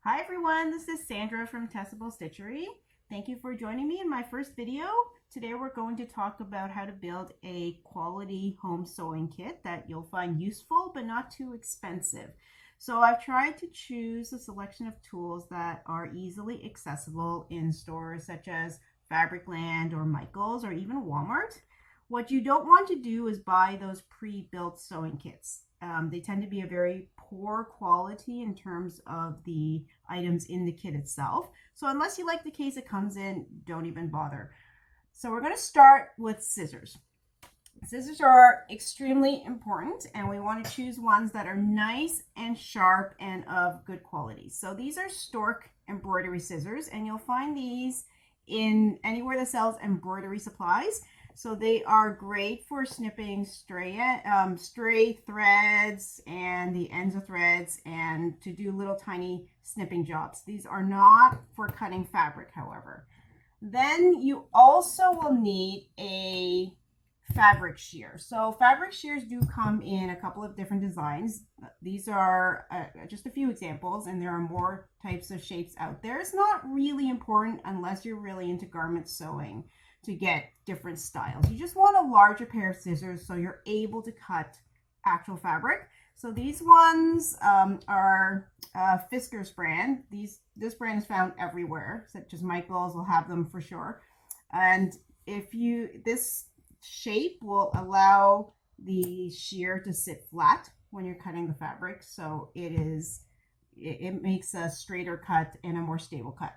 Hi everyone, this is Sandra from Tessables Stitchery. Thank you for joining me in my first video. Today we're going to talk about how to build a quality home sewing kit that you'll find useful but not too expensive. So I've tried to choose a selection of tools that are easily accessible in stores such as Fabricland or Michaels or even Walmart. What you don't want to do is buy those pre-built sewing kits. They tend to be a very poor quality in terms of the items in the kit itself. So unless you like the case it comes in, don't even bother. So we're going to start with scissors. Scissors are extremely important, and we want to choose ones that are nice and sharp and of good quality. So these are Stork embroidery scissors, and you'll find these in anywhere that sells embroidery supplies. So they are great for snipping stray threads and the ends of threads and to do little tiny snipping jobs. These are not for cutting fabric, however. Then you also will need a fabric shear. So fabric shears do come in a couple of different designs. These are just a few examples, and there are more types of shapes out there. It's not really important unless you're really into garment sewing to get different styles. You just want a larger pair of scissors so you're able to cut actual fabric. So these ones are Fisker's brand. This brand is found everywhere, such as Michaels will have them for sure. And this shape will allow the shear to sit flat when you're cutting the fabric, so it makes a straighter cut and a more stable cut.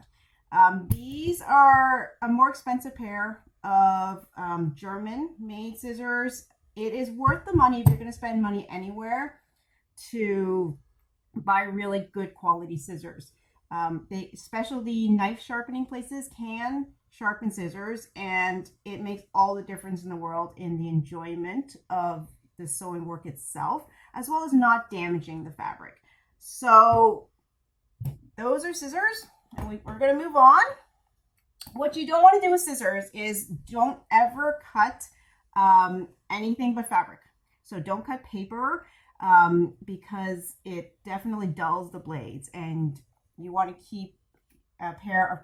These are a more expensive pair of German made scissors. It is worth the money if you're going to spend money anywhere to buy really good quality scissors. Specialty knife sharpening places can sharpen scissors, and it makes all the difference in the world in the enjoyment of the sewing work itself, as well as not damaging the fabric. So those are scissors, and we're going to move on. What you don't want to do with scissors is don't ever cut anything but fabric. So don't cut paper because it definitely dulls the blades, and you want to keep a pair of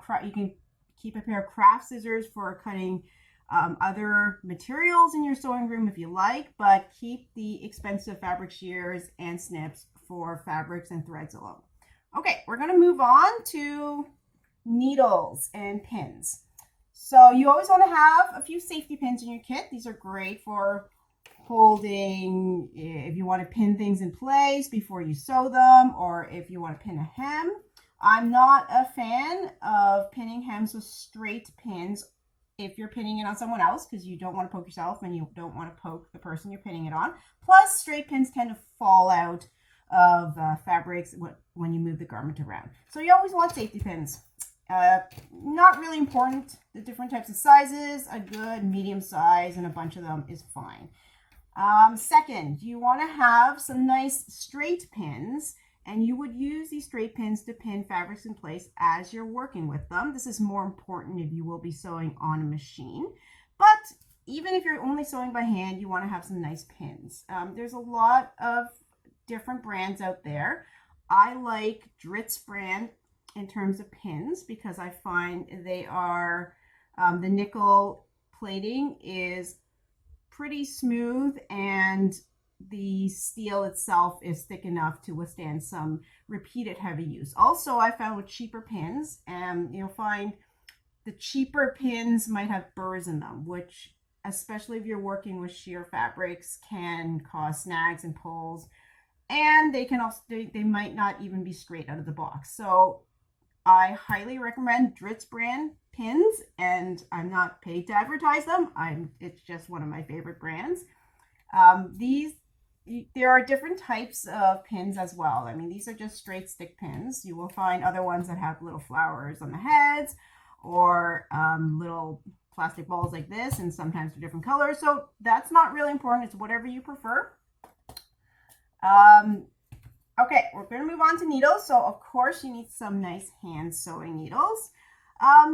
craft scissors for cutting other materials in your sewing room if you like, but keep the expensive fabric shears and snips for fabrics and threads alone. Okay, we're going to move on to needles and pins. So you always want to have a few safety pins in your kit. These are great for holding if you want to pin things in place before you sew them, or if you want to pin a hem. I'm not a fan of pinning hems with straight pins if you're pinning it on someone else, because you don't want to poke yourself and you don't want to poke the person you're pinning it on. Plus, straight pins tend to fall out of fabrics when you move the garment around. So you always want safety pins. Not really important. The different types of sizes, a good medium size and a bunch of them is fine. Second, you want to have some nice straight pins, and you would use these straight pins to pin fabrics in place as you're working with them. This is more important if you will be sewing on a machine, but even if you're only sewing by hand, you want to have some nice pins. There's a lot of different brands out there. I like Dritz brand in terms of pins because I find they are, the nickel plating is pretty smooth, and the steel itself is thick enough to withstand some repeated heavy use. Also, I found with cheaper pins, and you'll find the cheaper pins might have burrs in them, which, especially if you're working with sheer fabrics, can cause snags and pulls, and they can also they might not even be straight out of the box. So I highly recommend Dritz brand pins, and I'm not paid to advertise them. It's just one of my favorite brands. There are different types of pins as well. I mean, these are just straight stick pins. You will find other ones that have little flowers on the heads, or little plastic balls like this, and sometimes they're different colors. So that's not really important. It's whatever you prefer. Okay, we're going to move on to needles. So of course you need some nice hand sewing needles.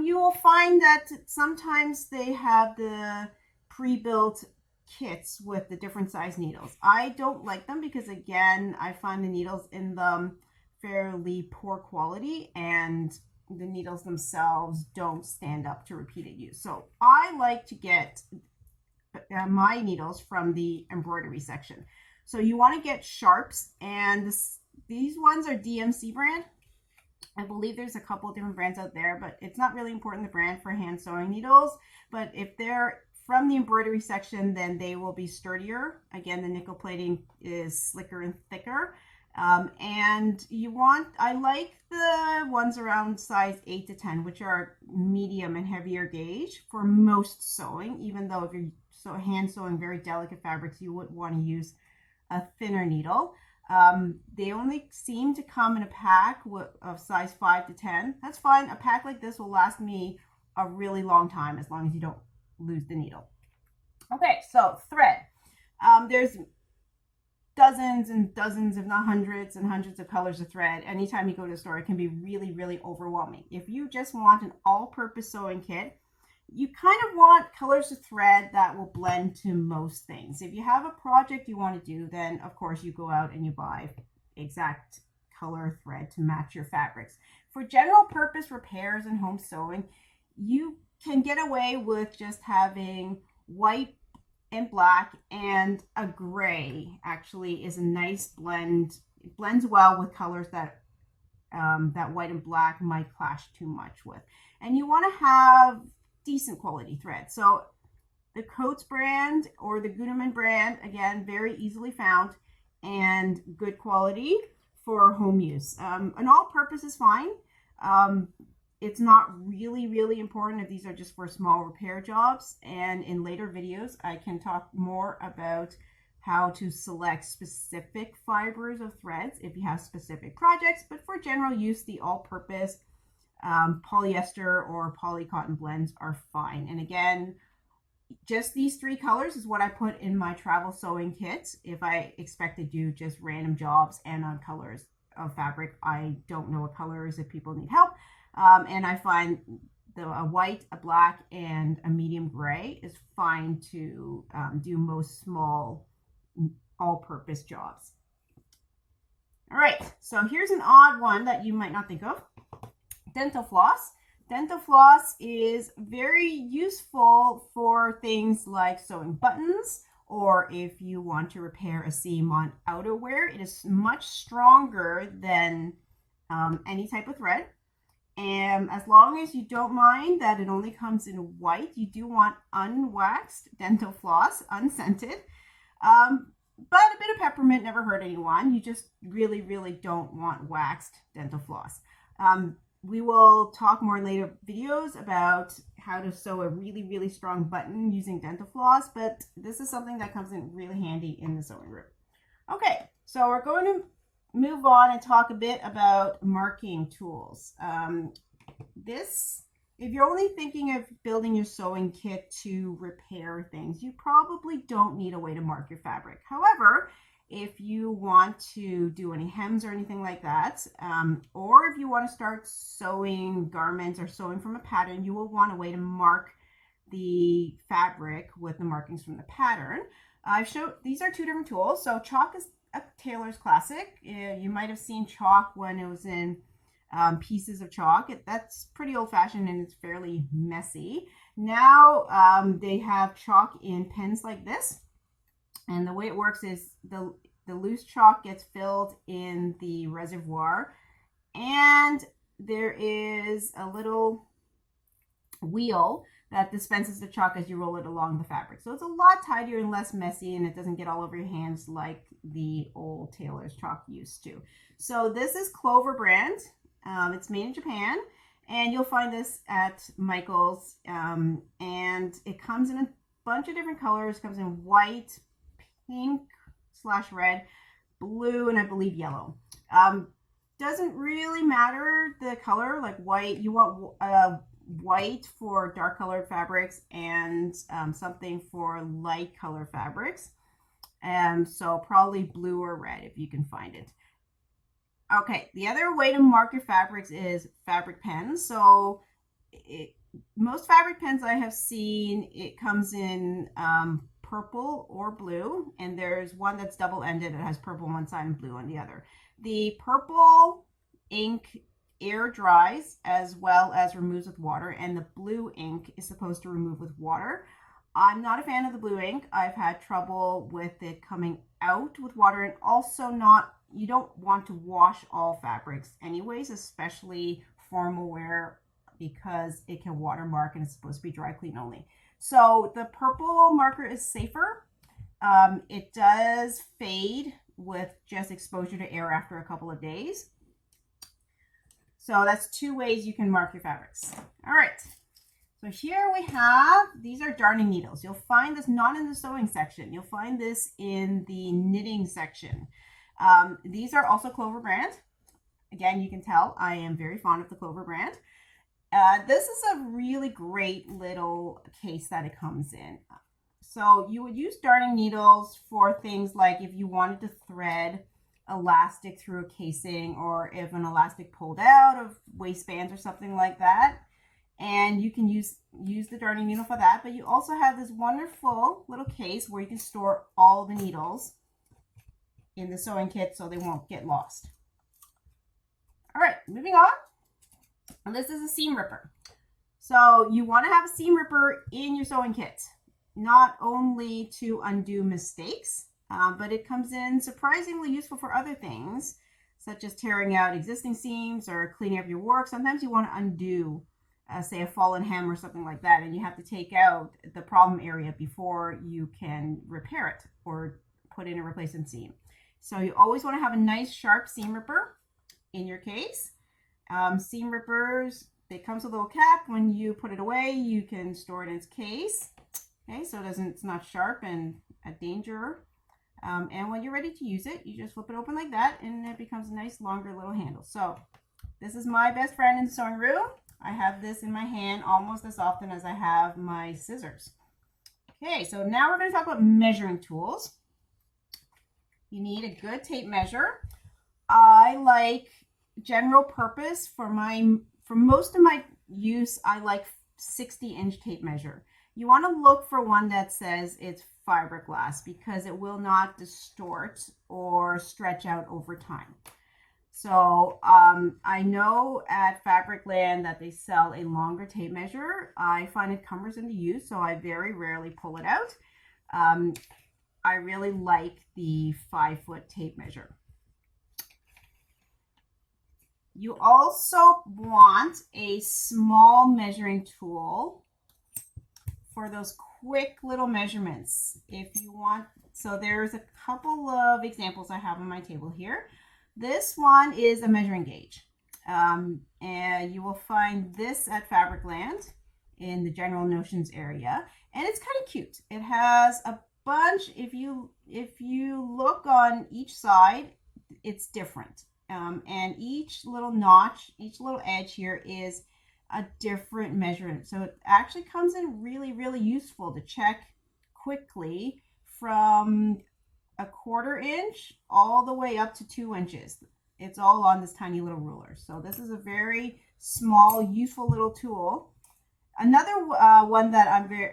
You will find that sometimes they have the pre-built kits with the different size needles. I don't like them because, again, I find the needles in them fairly poor quality, and the needles themselves don't stand up to repeated use. So I like to get my needles from the embroidery section. So you want to get sharps, and these ones are DMC brand. I believe there's a couple of different brands out there, but it's not really important the brand for hand sewing needles. But if they're from the embroidery section, then they will be sturdier. Again, the nickel plating is slicker and thicker. And I like the ones around size 8 to 10, which are medium and heavier gauge for most sewing, even though if you're hand sewing very delicate fabrics, you would want to use a thinner needle. They only seem to come in a pack of size 5 to 10. That's fine. A pack like this will last me a really long time, as long as you don't lose the needle. Okay, so thread. There's dozens and dozens, if not hundreds and hundreds of colors of thread. Anytime you go to the store, it can be really, really overwhelming. If you just want an all-purpose sewing kit, you kind of want colors of thread that will blend to most things. If you have a project you want to do, then of course you go out and you buy exact color thread to match your fabrics. For general purpose repairs and home sewing, you can get away with just having white and black, and a gray actually is a nice blend. It blends well with colors that that white and black might clash too much with. And you want to have decent quality thread. So the Coates brand or the Gutermann brand, again, very easily found and good quality for home use. An all-purpose is fine. It's not really, really important if these are just for small repair jobs. And in later videos, I can talk more about how to select specific fibers of threads if you have specific projects. But for general use, the all-purpose polyester or poly cotton blends are fine. And again, just these 3 colors is what I put in my travel sewing kit. If I expect to do just random jobs and on colors of fabric, I don't know what colors if people need help. And I find a white, a black, and a medium gray is fine to do most small all-purpose jobs. All right, so here's an odd one that you might not think of. Dental floss. Dental floss is very useful for things like sewing buttons, or if you want to repair a seam on outerwear. It is much stronger than any type of thread. And as long as you don't mind that it only comes in white, you do want unwaxed dental floss, unscented. But a bit of peppermint never hurt anyone. You just really, really don't want waxed dental floss. We will talk more in later videos about how to sew a really, really strong button using dental floss, but this is something that comes in really handy in the sewing room. Okay, so we're going to move on and talk a bit about marking tools. If you're only thinking of building your sewing kit to repair things, you probably don't need a way to mark your fabric. However, if you want to do any hems or anything like that, or if you want to start sewing garments or sewing from a pattern, you will want a way to mark the fabric with the markings from the pattern. These are 2 different tools. So chalk is a tailor's classic. You might have seen chalk when it was in pieces of chalk. That's pretty old-fashioned and it's fairly messy. Now they have chalk in pens like this. And the way it works is the loose chalk gets filled in the reservoir, and there is a little wheel that dispenses the chalk as you roll it along the fabric. So it's a lot tidier and less messy, and it doesn't get all over your hands like the old tailor's chalk used to. So this is Clover brand. It's made in Japan, and you'll find this at Michael's, and it comes in a bunch of different colors. It comes in white, pink/red, blue, and I believe yellow. Doesn't really matter the color, like white. You want white for dark colored fabrics and something for light color fabrics. So probably blue or red if you can find it. Okay, the other way to mark your fabrics is fabric pens. So most fabric pens I have seen, it comes in purple or blue, and there's one that's double-ended. It has purple on one side and blue on the other. The purple ink air dries as well as removes with water, and the blue ink is supposed to remove with water. I'm not a fan of the blue ink. I've had trouble with it coming out with water, and also you don't want to wash all fabrics anyways, especially formal wear, because it can watermark and it's supposed to be dry clean only. So the purple marker is safer. It does fade with just exposure to air after a couple of days. So that's 2 ways you can mark your fabrics. All right. So here we have, these are darning needles. You'll find this not in the sewing section. You'll find this in the knitting section. These are also Clover brand. Again, you can tell I am very fond of the Clover brand. This is a really great little case that it comes in. So you would use darning needles for things like if you wanted to thread elastic through a casing, or if an elastic pulled out of waistbands or something like that. And you can use the darning needle for that. But you also have this wonderful little case where you can store all the needles in the sewing kit so they won't get lost. All right, moving on. And this is a seam ripper. So you want to have a seam ripper in your sewing kit, not only to undo mistakes, but it comes in surprisingly useful for other things, such as tearing out existing seams or cleaning up your work. Sometimes you want to undo, say, a fallen hem or something like that, and you have to take out the problem area before you can repair it or put in a replacement seam. So you always want to have a nice sharp seam ripper in your case. Seam rippers, it comes with a little cap. When you put it away, you can store it in its case. Okay, so it's not sharp and a danger. And when you're ready to use it, you just flip it open like that, and it becomes a nice longer little handle. So this is my best friend in the sewing room. I have this in my hand almost as often as I have my scissors. Okay, so now we're going to talk about measuring tools. You need a good tape measure. I like general purpose for most of my use. I like 60-inch tape measure. You want to look for one that says it's fiberglass, because it will not distort or stretch out over time. So I know at Fabricland that they sell a longer tape measure. I find it cumbersome to use, so I very rarely pull it out. I really like the 5-foot tape measure. You also want a small measuring tool for those quick little measurements. If you want, so there's a couple of examples I have on my table here. This one is a measuring gauge. And you will find this at Fabricland in the General Notions area. And it's kind of cute. It has a bunch, if you look on each side, it's different. And each little notch, each little edge here is a different measurement. So it actually comes in really, really useful to check quickly from a 1/4 inch all the way up to 2 inches. It's all on this tiny little ruler. So this is a very small, useful little tool. Another one that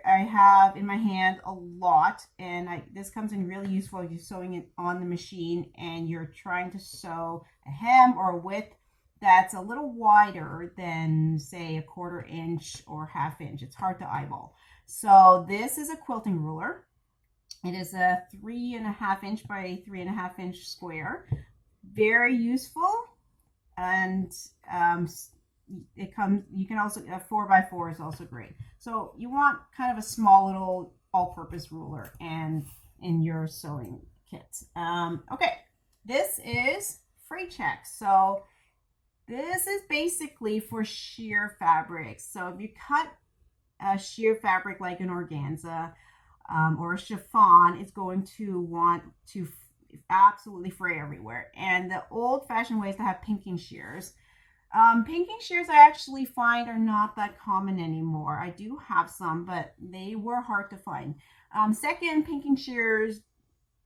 I have in my hand a lot, and this comes in really useful if you're sewing it on the machine and you're trying to sew a hem or a width that's a little wider than, say, a 1/4 inch or 1/2 inch. It's hard to eyeball. So this is a quilting ruler. It is a 3.5 inch by 3.5 inch square. Very useful, and you can also, a 4x4 is also great. So you want kind of a small little all-purpose ruler and in your sewing kit. Okay, this is free check. So this is basically for sheer fabrics. So if you cut a sheer fabric like an organza or a chiffon, it's going to want to absolutely fray everywhere. And the old-fashioned way is to have pinking shears. Pinking shears I actually find are not that common anymore. I do have some, but they were hard to find. Second, pinking shears,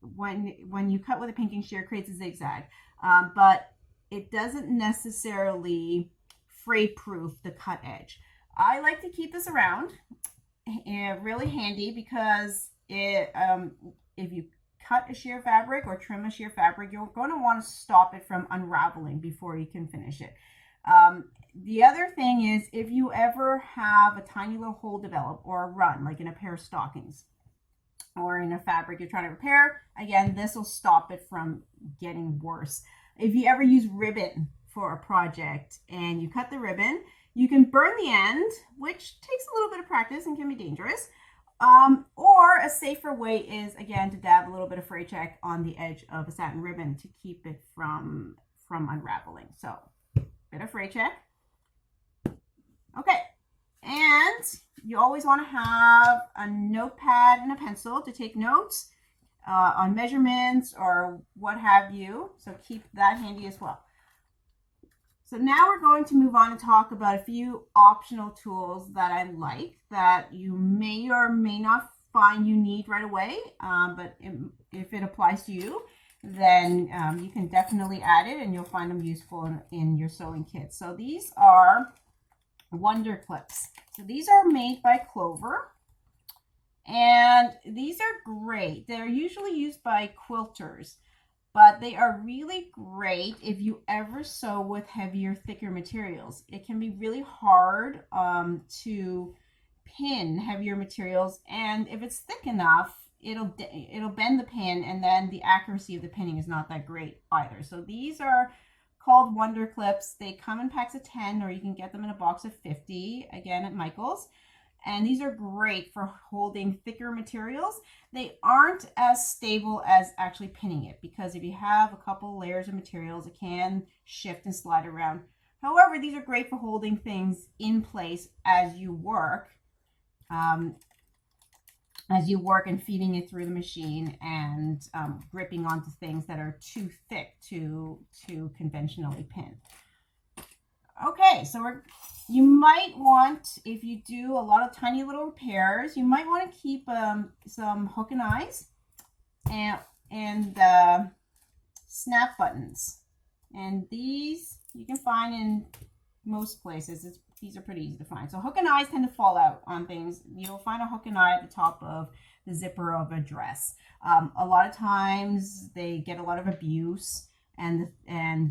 when you cut with a pinking shear, creates a zigzag, but it doesn't necessarily fray-proof the cut edge. I like to keep this around, really handy, because if you cut a sheer fabric or trim a sheer fabric, you're going to want to stop it from unraveling before you can finish it. The other thing is, if you ever have a tiny little hole develop or a run, like in a pair of stockings or in a fabric you're trying to repair, again, this will stop it from getting worse. If you ever use ribbon for a project and you cut the ribbon, you can burn the end, which takes a little bit of practice and can be dangerous. Or a safer way is, again, to dab a little bit of fray check on the edge of a satin ribbon to keep it from unraveling. So, bit of fray check. Okay, and you always want to have a notepad and a pencil to take notes on measurements or what have you. So keep that handy as well. So now we're going to move on and talk about a few optional tools that I like that you may or may not find you need right away, but if it applies to you, then you can definitely add it and you'll find them useful in your sewing kit. So these are Wonder Clips. So these are made by Clover, and these are great. They're usually used by quilters, but they are really great if you ever sew with heavier, thicker materials. It can be really hard to pin heavier materials, and if it's thick enough, it'll bend the pin, and then the accuracy of the pinning is not that great either. So these are called Wonder Clips. They come in packs of 10, or you can get them in a box of 50, again at Michael's. And these are great for holding thicker materials. They aren't as stable as actually pinning it, because if you have a couple layers of materials, it can shift and slide around. However, these are great for holding things in place as you work. And feeding it through the machine and gripping onto things that are too thick to conventionally pin. Okay, so you might want, if you do a lot of tiny little repairs, you might want to keep some hook and eyes and snap buttons. And these you can find in most places. These are pretty easy to find. So hook and eyes tend to fall out on things. You'll find a hook and eye at the top of the zipper of a dress. A lot of times they get a lot of abuse, and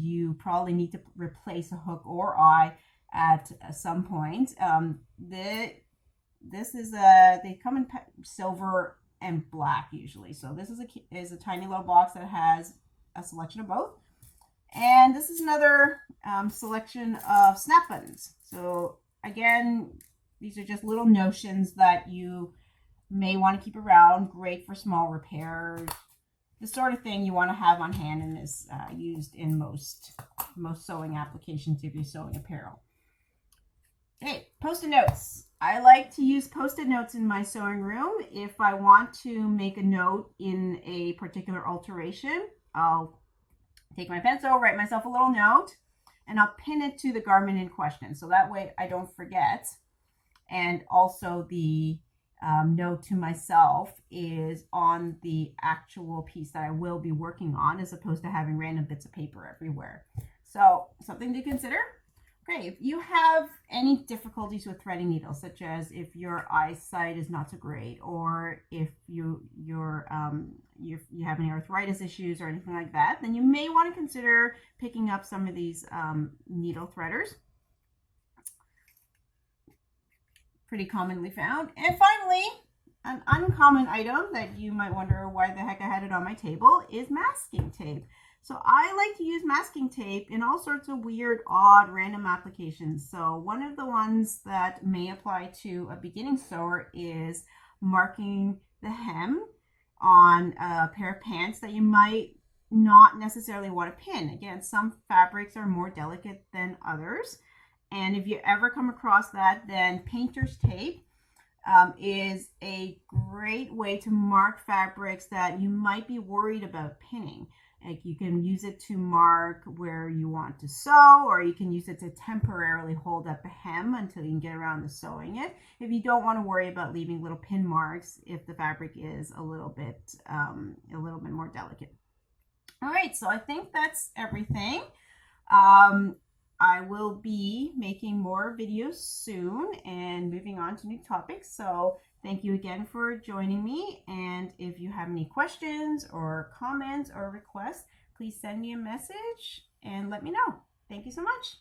you probably need to replace a hook or eye at some point. They come in silver and black usually. So this is a tiny little box that has a selection of both. And this is another selection of snap buttons. So again, these are just little notions that you may want to keep around. Great for small repairs. The sort of thing you want to have on hand and is used in most sewing applications if you're sewing apparel. Okay, Post-it notes. I like to use Post-it notes in my sewing room. If I want to make a note in a particular alteration, I'll take my pencil, write myself a little note, and I'll pin it to the garment in question. So that way I don't forget. And also the note to myself is on the actual piece that I will be working on, as opposed to having random bits of paper everywhere. So something to consider. Okay, if you have any difficulties with threading needles, such as if your eyesight is not so great, or if you have any arthritis issues or anything like that, then you may want to consider picking up some of these needle threaders. Pretty commonly found. And finally, an uncommon item that you might wonder why the heck I had it on my table is masking tape. So I like to use masking tape in all sorts of weird, odd, random applications. So one of the ones that may apply to a beginning sewer is marking the hem on a pair of pants that you might not necessarily want to pin. Again, some fabrics are more delicate than others. And if you ever come across that, then painter's tape is a great way to mark fabrics that you might be worried about pinning. Like you can use it to mark where you want to sew, or you can use it to temporarily hold up a hem until you can get around to sewing it. If you don't want to worry about leaving little pin marks, if the fabric is a little bit more delicate. All right, so I think that's everything. I will be making more videos soon and moving on to new topics. So Thank you again for joining me, and if you have any questions or comments or requests, please send me a message and let me know. Thank you so much.